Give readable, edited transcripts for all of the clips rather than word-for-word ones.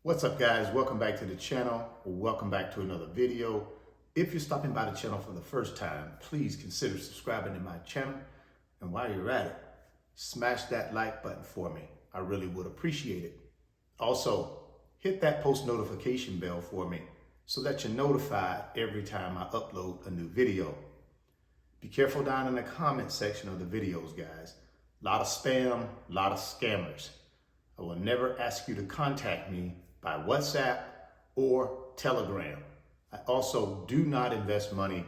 What's up, guys? Welcome back to the channel. Welcome back to another video. If you're stopping by the channel for the first time, please consider subscribing to my channel. And while you're at it, smash that like button for me. I really would appreciate it. Also, hit that post notification bell for me so that you're notified every time I upload a new video. Be careful down in the comment section of the videos, guys. A lot of spam, a lot of scammers. I will never ask you to contact me by WhatsApp or Telegram. I also do not invest money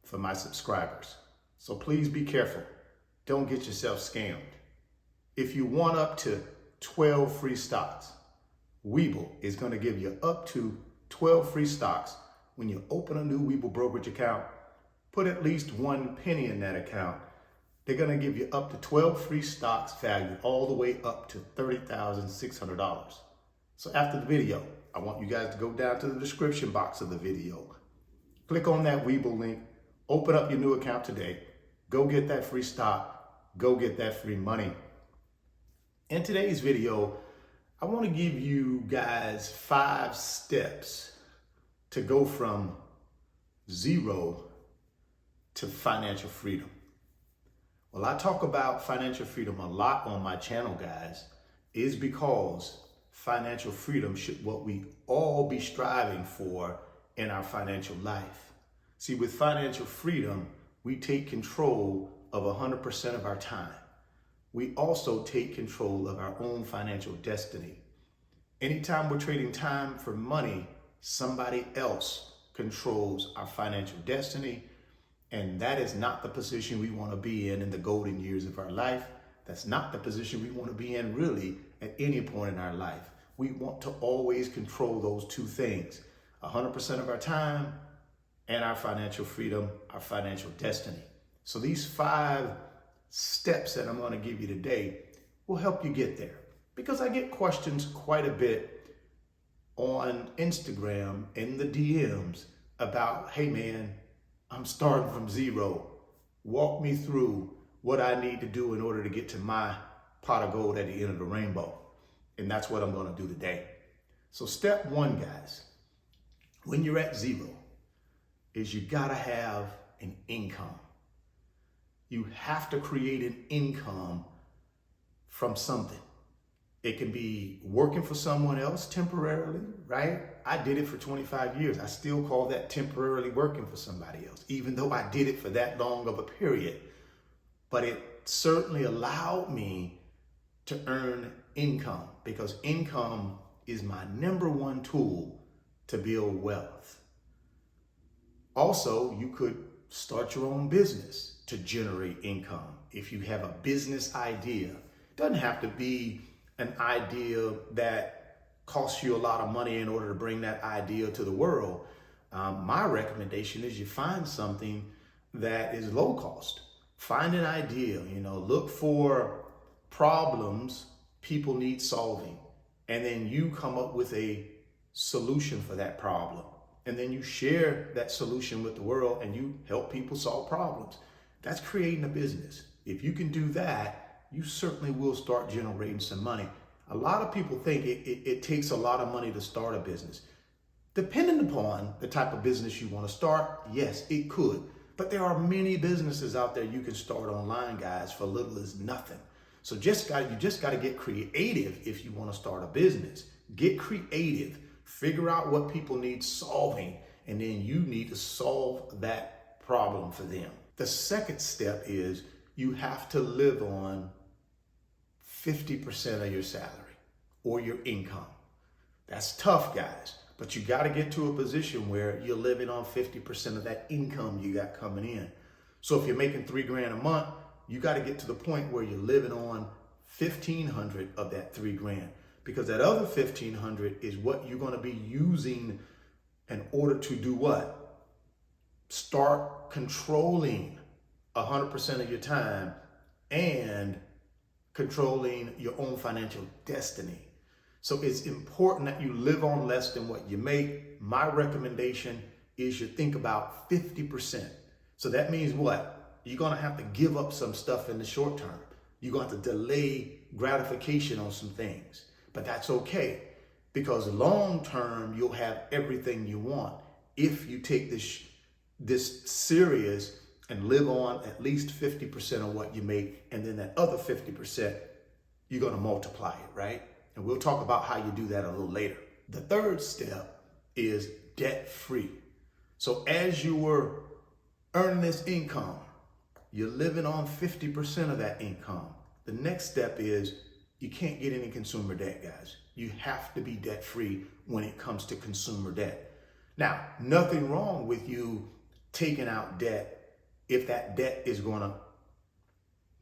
for my subscribers. So please be careful. Don't get yourself scammed. If you want up to 12 free stocks, Webull is going to give you up to 12 free stocks when you open a new Webull brokerage account. Put at least 1 penny in that account. They're going to give you up to 12 free stocks valued all the way up to $30,600. So after the video, I want you guys to go down to the description box of the video. Click on that Webull link, open up your new account today, go get that free stock, go get that free money. In today's video, I want to give you guys 5 steps to go from zero to financial freedom. Well, I talk about financial freedom a lot on my channel, guys, is because financial freedom should what we all be striving for in our financial life. See, with financial freedom, we take control of 100% of our time. We also take control of our own financial destiny. Anytime we're trading time for money, somebody else controls our financial destiny. And that is not the position we want to be in the golden years of our life. That's not the position we want to be in really at any point in our life. We want to always control those two things, 100% of our time and our financial freedom, our financial destiny. So these 5 steps that I'm going to give you today will help you get there. Because I get questions quite a bit on Instagram in the DMs about, hey man, I'm starting from zero. Walk me through what I need to do in order to get to my pot of gold at the end of the rainbow. And that's what I'm going to do today. So step 1, guys, when you're at zero, is you got to have an income. You have to create an income from something. It can be working for someone else temporarily, right? I did it for 25 years. I still call that temporarily working for somebody else, even though I did it for that long of a period. But it certainly allowed me to earn income because income is my #1 tool to build wealth. Also, you could start your own business to generate income. If you have a business idea, it doesn't have to be an idea that costs you a lot of money in order to bring that idea to the world. My recommendation is you find something that is low cost. Find an idea, look for problems people need solving, and then you come up with a solution for that problem. And then you share that solution with the world and you help people solve problems. That's creating a business. If you can do that, you certainly will start generating some money. A lot of people think it takes a lot of money to start a business. Depending upon the type of business you want to start, yes, it could. But there are many businesses out there you can start online, guys, for little as nothing. So you just got to get creative if you want to start a business. Get creative. Figure out what people need solving, and then you need to solve that problem for them. The second step is you have to live on 50% of your salary or your income. That's tough, guys, but you got to get to a position where you're living on 50% of that income you got coming in. So if you're making $3,000 a month, you got to get to the point where you're living on 1,500 of that $3,000, because that other 1,500 is what you're going to be using in order to do what? Start controlling 100% of your time and controlling your own financial destiny. So it's important that you live on less than what you make. My recommendation is you think about 50%. So that means what? You're going to have to give up some stuff in the short term. You're going to have to delay gratification on some things, but that's okay. because long term, you'll have everything you want if you take this serious and live on at least 50% of what you make, and then that other 50%, you're going to multiply it, right? And we'll talk about how you do that a little later. The third step is debt-free. So as you were earning this income, you're living on 50% of that income. The next step is you can't get any consumer debt, guys. You have to be debt-free when it comes to consumer debt. Now, nothing wrong with you taking out debt if that debt is going to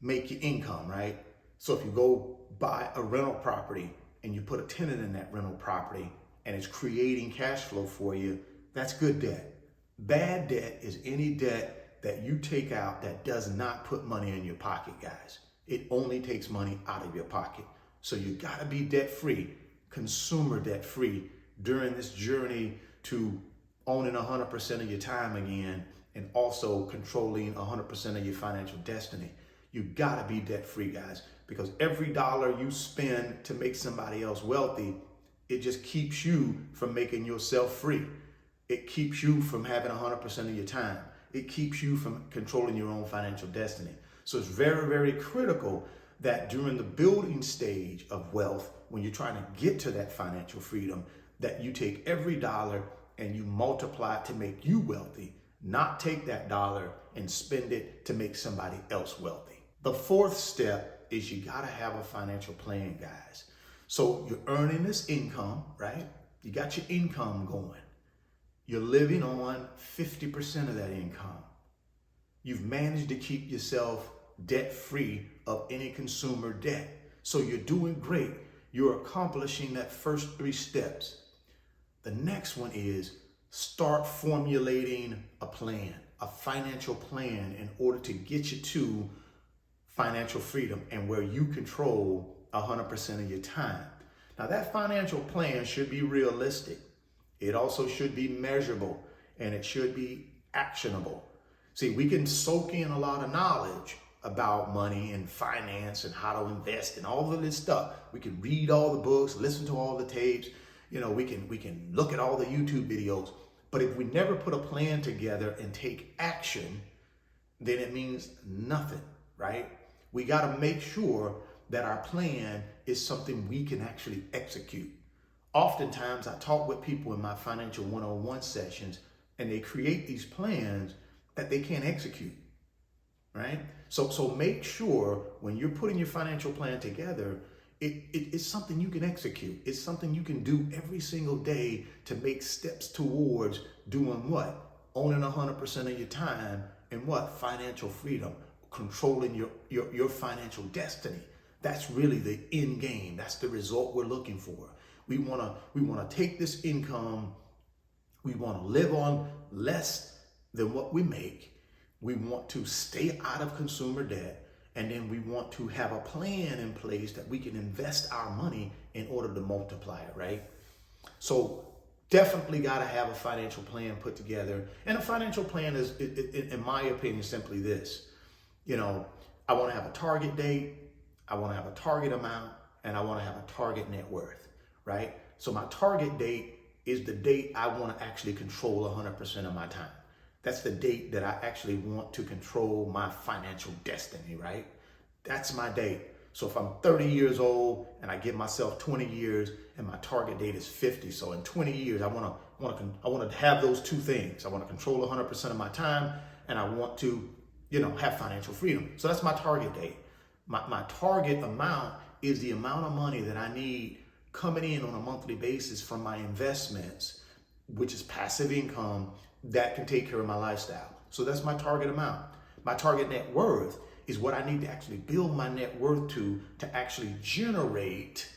make you income, right? So if you go buy a rental property and you put a tenant in that rental property and it's creating cash flow for you, that's good debt. Bad debt is any debt that you take out that does not put money in your pocket, guys. It only takes money out of your pocket. So you got to be debt-free, consumer debt-free during this journey to owning 100% of your time again, and also controlling 100% of your financial destiny. You gotta be debt-free, guys, because every dollar you spend to make somebody else wealthy, it just keeps you from making yourself free. It keeps you from having 100% of your time. It keeps you from controlling your own financial destiny. So it's very, very critical that during the building stage of wealth, when you're trying to get to that financial freedom, that you take every dollar and you multiply it to make you wealthy, not take that dollar and spend it to make somebody else wealthy. The fourth step is you gotta have a financial plan, guys. So you're earning this income, right? You got your income going. You're living on 50% of that income. You've managed to keep yourself debt-free of any consumer debt. So you're doing great. You're accomplishing that first 3 steps. The next one is start formulating a plan, a financial plan, in order to get you to financial freedom and where you control 100% of your time. Now that financial plan should be realistic. It also should be measurable, and it should be actionable. See, we can soak in a lot of knowledge about money and finance and how to invest and all of this stuff. We can read all the books, listen to all the tapes, we can look at all the YouTube videos. But if we never put a plan together and take action, then it means nothing, right? We got to make sure that our plan is something we can actually execute. Oftentimes, I talk with people in my financial 101 sessions, and they create these plans that they can't execute, right? So make sure when you're putting your financial plan together, it's something you can execute. It's something you can do every single day to make steps towards doing what? Owning 100% of your time, and what? Financial freedom, controlling your financial destiny. That's really the end game. That's the result we're looking for. We want to take this income. We want to live on less than what we make. We want to stay out of consumer debt. And then we want to have a plan in place that we can invest our money in order to multiply it, right? So definitely got to have a financial plan put together. And a financial plan is, in my opinion, simply this. I want to have a target date, I want to have a target amount, and I want to have a target net worth, right? So my target date is the date I want to actually control 100% of my time. That's the date that I actually want to control my financial destiny, right? That's my date. So if I'm 30 years old and I give myself 20 years and my target date is 50, so in 20 years I want to have those two things. I want to control 100% of my time, and I want to, have financial freedom. So that's my target date. My target amount is the amount of money that I need coming in on a monthly basis from my investments, which is passive income that can take care of my lifestyle. So that's my target amount. My target net worth is what I need to actually build my net worth to actually generate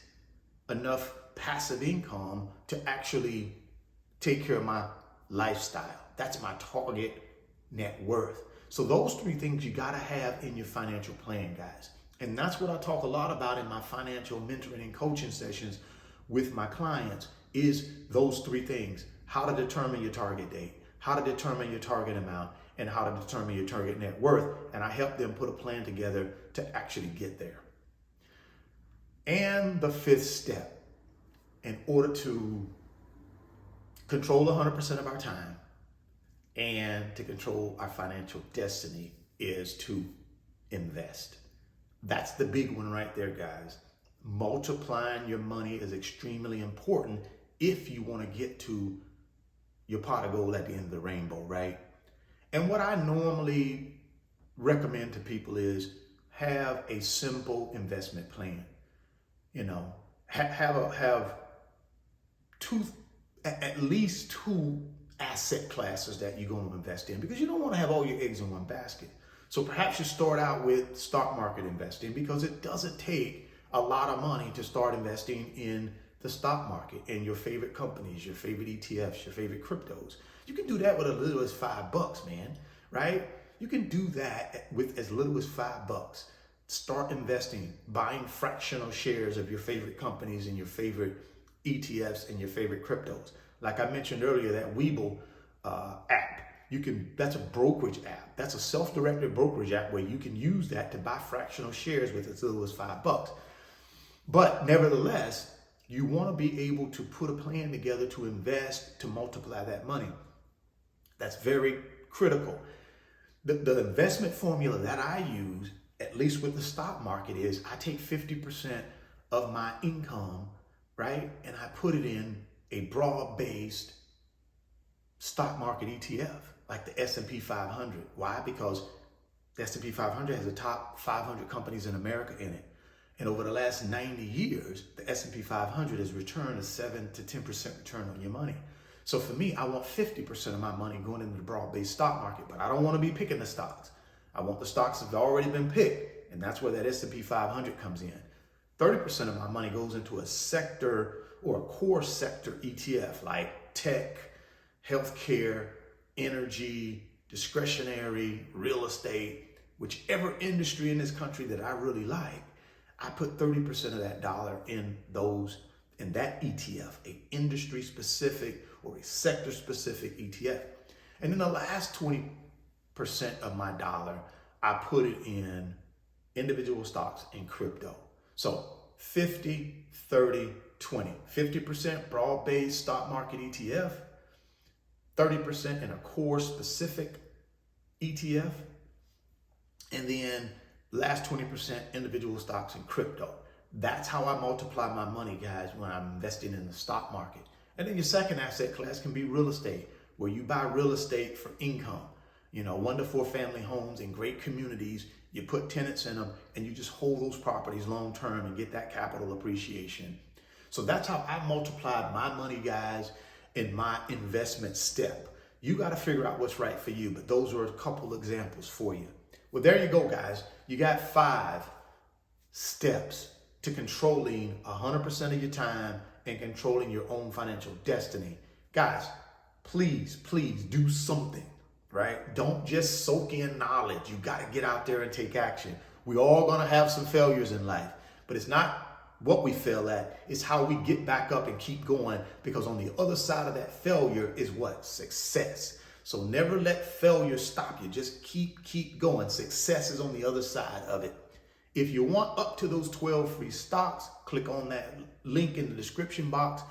enough passive income to actually take care of my lifestyle. That's my target net worth. So those 3 things you got to have in your financial plan, guys. And that's what I talk a lot about in my financial mentoring and coaching sessions with my clients, is those 3 things: how to determine your target date, how to determine your target amount, and how to determine your target net worth. And I help them put a plan together to actually get there. And the 5th step, in order to control 100% of our time and to control our financial destiny is to invest. That's the big one right there, guys. Multiplying your money is extremely important if you want to get to your pot of gold at the end of the rainbow, right? And what I normally recommend to people is have a simple investment plan. You know, have at least two asset classes that you're going to invest in, because you don't want to have all your eggs in one basket. So perhaps you start out with stock market investing, because it doesn't take a lot of money to start investing in the stock market and your favorite companies, your favorite ETFs, your favorite cryptos. You can do that with as little as $5, man, right? You can do that with as little as $5. Start investing, buying fractional shares of your favorite companies and your favorite ETFs and your favorite cryptos. Like I mentioned earlier, that Webull app, that's a brokerage app. That's a self-directed brokerage app where you can use that to buy fractional shares with as little as $5. But nevertheless, you want to be able to put a plan together to invest, to multiply that money. That's very critical. The investment formula that I use, at least with the stock market, is I take 50% of my income, right? And I put it in a broad-based stock market ETF, like the S&P 500. Why? Because the S&P 500 has the top 500 companies in America in it. And over the last 90 years, the S&P 500 has returned a 7 to 10% return on your money. So for me, I want 50% of my money going into the broad-based stock market, but I don't want to be picking the stocks. I want the stocks that have already been picked, and that's where that S&P 500 comes in. 30% of my money goes into a sector or a core sector ETF, like tech, healthcare, energy, discretionary, real estate, whichever industry in this country that I really like. I put 30% of that dollar in that ETF, a industry specific or a sector specific ETF. And then the last 20% of my dollar, I put it in individual stocks and crypto. So 50, 30, 20. 50% broad-based stock market ETF, 30% in a core specific ETF, and then last 20% individual stocks and crypto. That's how I multiply my money, guys, when I'm investing in the stock market. And then your second asset class can be real estate, where you buy real estate for income. 1 to 4 family homes in great communities. You put tenants in them and you just hold those properties long term and get that capital appreciation. So that's how I multiplied my money, guys, in my investment step. You got to figure out what's right for you, but those are a couple examples for you. Well, there you go, guys. You got 5 steps to controlling 100% of your time and controlling your own financial destiny. Guys, please do something, right? Don't just soak in knowledge. You got to get out there and take action. We're all going to have some failures in life, but it's not what we fail at, it's how we get back up and keep going, because on the other side of that failure is what? Success. So never let failure stop you. Just keep going. Success is on the other side of it. If you want up to those 12 free stocks, click on that link in the description box.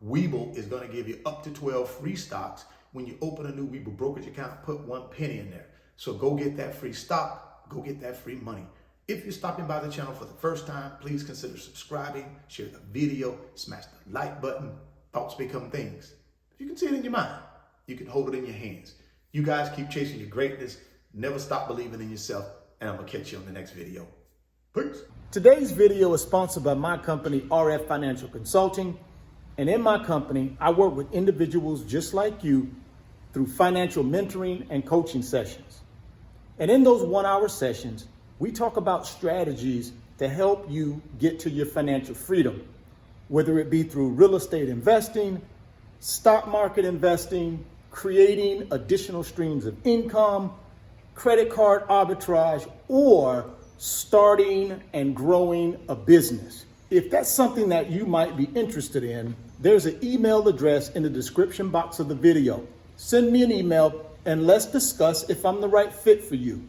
Webull is going to give you up to 12 free stocks. When you open a new Webull brokerage account, put 1 penny in there. So go get that free stock, go get that free money. If you're stopping by the channel for the first time, please consider subscribing, share the video, smash the like button. Thoughts become things. If you can see it in your mind, you can hold it in your hands. You guys keep chasing your greatness. Never stop believing in yourself. And I'm going to catch you on the next video. Peace. Today's video is sponsored by my company, RF Financial Consulting. And in my company, I work with individuals just like you through financial mentoring and coaching sessions. And in those 1-hour sessions, we talk about strategies to help you get to your financial freedom, whether it be through real estate investing, stock market investing, creating additional streams of income, credit card arbitrage, or starting and growing a business. If that's something that you might be interested in, there's an email address in the description box of the video. Send me an email and let's discuss if I'm the right fit for you.